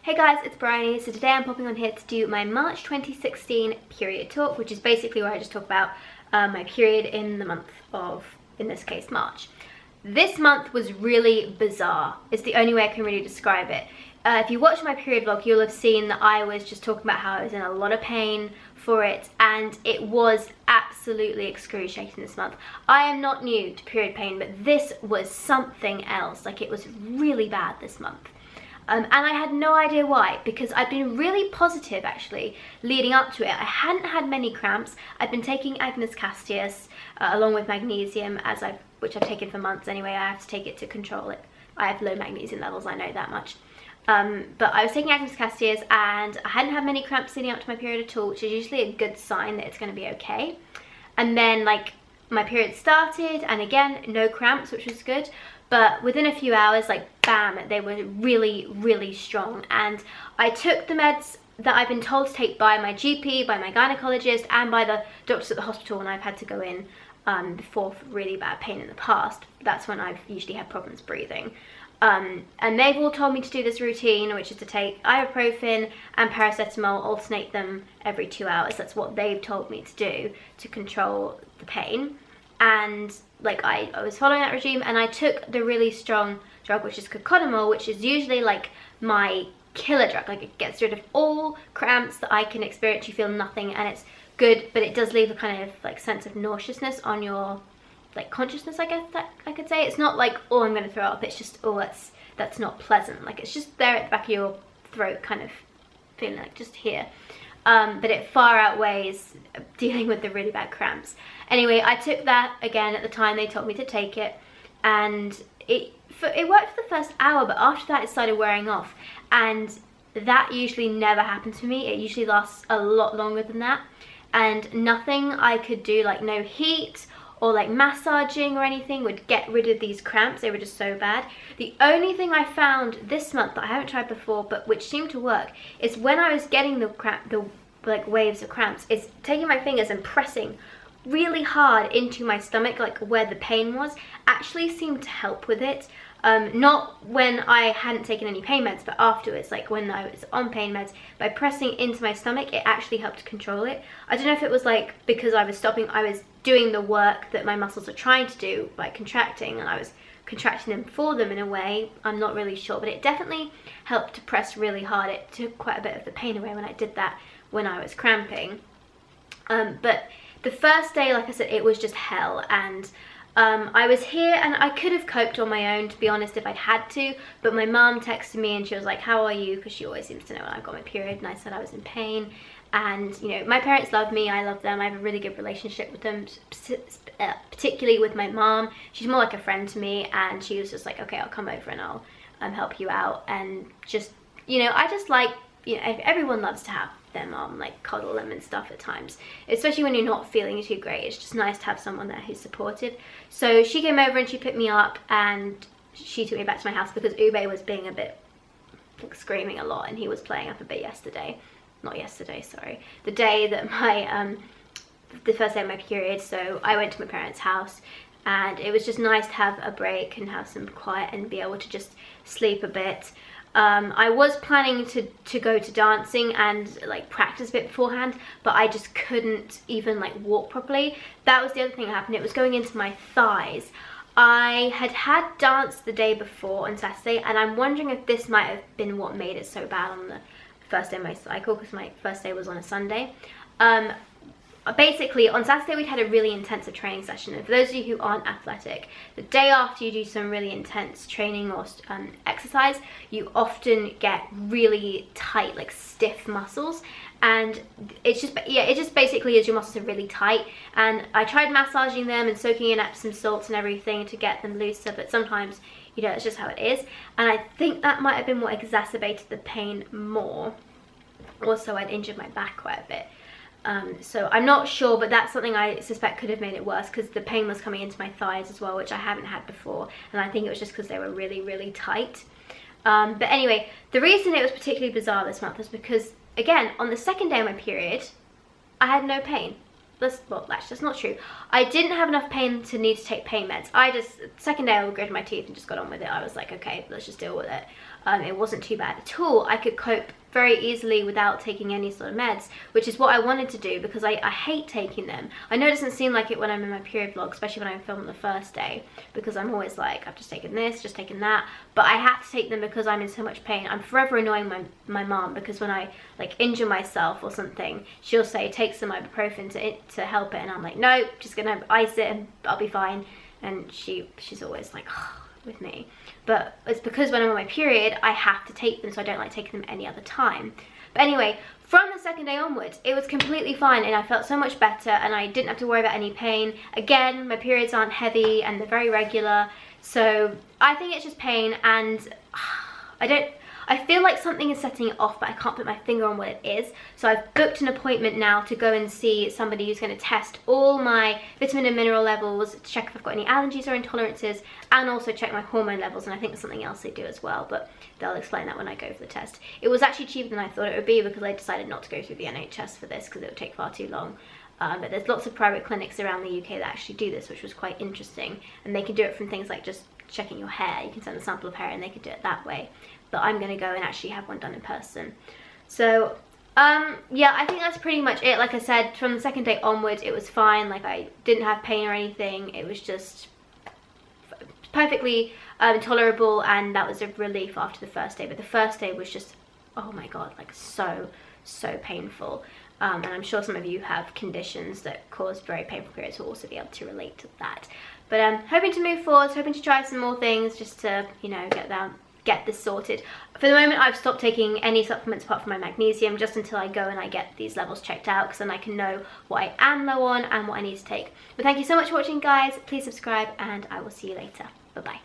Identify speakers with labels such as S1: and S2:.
S1: Hey guys, it's Bryony. So today I'm popping on here to do my March 2016 period talk, which is basically where I just talk about my period in the month of, in this case, March. This month was really bizarre. It's the only way I can really describe it. If you watch my period vlog, you'll have seen that I was just talking about how I was in a lot of pain for it, and it was absolutely excruciating this month. I am not new to period pain, but this was something else. Like, it was really bad this month. And I had no idea why, because I'd been really positive actually leading up to it. I hadn't had many cramps. I'd been taking Agnus Castius along with magnesium, which I've taken for months anyway. I have to take it to control it. I have low magnesium levels, I know that much. But I was taking Agnus Castius and I hadn't had many cramps leading up to my period at all, which is usually a good sign that it's going to be okay. And then like my period started and again, no cramps, which was good. But within a few hours, like bam, they were really, really strong. And I took the meds that I've been told to take by my GP, by my gynecologist, and by the doctors at the hospital when I've had to go in before for really bad pain in the past. That's when I've usually had problems breathing. And they've all told me to do this routine, which is to take ibuprofen and paracetamol, alternate them every 2 hours. That's what they've told me to do to control the pain. And like I was following that regime, and I took the really strong drug, which is cocodamol, which is usually like my killer drug. Like, it gets rid of all cramps that I can experience. You feel nothing and it's good, but it does leave a kind of like sense of nauseousness on your like consciousness, I guess that I could say. It's not like, oh, I'm gonna throw up. It's just, oh, that's not pleasant. Like, it's just there at the back of your throat, kind of feeling like just here. But it far outweighs dealing with the really bad cramps. Anyway, I took that again at the time they told me to take it, and it worked for the first hour, but after that it started wearing off, and that usually never happens for me. It usually lasts a lot longer than that, and nothing I could do, like no heat or like massaging or anything, would get rid of these cramps. They were just so bad. The only thing I found this month that I haven't tried before, but which seemed to work, is when I was getting the like waves of cramps, is taking my fingers and pressing really hard into my stomach, like where the pain was, actually seemed to help with it. Not when I hadn't taken any pain meds, but afterwards, like when I was on pain meds, by pressing into my stomach, it actually helped to control it. I don't know if it was like because I was doing the work that my muscles are trying to do by contracting, and I was contracting them for them in a way. I'm not really sure, but it definitely helped to press really hard. It took quite a bit of the pain away when I did that when I was cramping. But the first day, like I said, it was just hell, and I was here and I could have coped on my own, to be honest, if I'd had to, but my mum texted me and she was like, how are you? Because she always seems to know when I've got my period, and I said I was in pain. And you know, my parents love me, I love them, I have a really good relationship with them, particularly with my mom. She's more like a friend to me, and she was just like, okay, I'll come over and I'll help you out. And just, you know, I just like, you know, everyone loves to have their mom like cuddle them and stuff at times, especially when you're not feeling too great. It's just nice to have someone there who's supportive. So she came over and she picked me up and she took me back to my house because Ube was being a bit like screaming a lot, and he was playing up a bit yesterday. Not yesterday, sorry. The day that the first day of my period. So I went to my parents' house, and it was just nice to have a break and have some quiet and be able to just sleep a bit. I was planning to go to dancing and like practice a bit beforehand, but I just couldn't even like walk properly. That was the other thing that happened. It was going into my thighs. I had danced the day before on Saturday, and I'm wondering if this might have been what made it so bad on the first day of my cycle, because my first day was on a Sunday. Basically on Saturday we'd had a really intensive training session, and for those of you who aren't athletic, the day after you do some really intense training or exercise, you often get really tight, like stiff muscles, and it's just, yeah, it just basically is your muscles are really tight. And I tried massaging them and soaking in Epsom salts and everything to get them looser, but sometimes, you know, it's just how it is. And I think that might have been what exacerbated the pain more. Also, I'd injured my back quite a bit. So I'm not sure, but that's something I suspect could have made it worse, because the pain was coming into my thighs as well, which I haven't had before, and I think it was just because they were really, really tight. But anyway, the reason it was particularly bizarre this month was because, again, on the second day of my period, I had no pain. well, actually that's not true. I didn't have enough pain to need to take pain meds. Second day I gritted my teeth and just got on with it. I was like, okay, let's just deal with it. It wasn't too bad at all. I could cope very easily without taking any sort of meds, which is what I wanted to do because I hate taking them. I know it doesn't seem like it when I'm in my period vlog, especially when I'm filming the first day, because I'm always like, I've just taken this, just taken that, but I have to take them because I'm in so much pain. I'm forever annoying my mom because when I like injure myself or something, she'll say take some ibuprofen to help it, and I'm like, no, just gonna ice it and I'll be fine. And she's always like, oh, with me. But it's because when I'm on my period I have to take them, so I don't like taking them any other time. But anyway, from the second day onwards it was completely fine and I felt so much better and I didn't have to worry about any pain. Again, my periods aren't heavy and they're very regular, so I think it's just pain, and I feel like something is setting it off, but I can't put my finger on what it is. So I've booked an appointment now to go and see somebody who's going to test all my vitamin and mineral levels, to check if I've got any allergies or intolerances, and also check my hormone levels. And I think there's something else they do as well, but they'll explain that when I go for the test. It was actually cheaper than I thought it would be because I decided not to go through the NHS for this because it would take far too long. But there's lots of private clinics around the UK that actually do this, which was quite interesting. And they can do it from things like just checking your hair. You can send a sample of hair and they can do it that way. But I'm going to go and actually have one done in person. So yeah, I think that's pretty much it. Like I said, from the second day onwards it was fine. Like I didn't have pain or anything. It was just perfectly tolerable, and that was a relief after the first day. But the first day was just, oh my god, like so painful. And I'm sure some of you have conditions that cause very painful periods will also be able to relate to that. But I'm hoping to move forward, hoping to try some more things just to, you know, get this sorted. For the moment I've stopped taking any supplements apart from my magnesium, just until I go and I get these levels checked out, because then I can know what I am low on and what I need to take. But thank you so much for watching, guys. Please subscribe and I will see you later. Bye bye.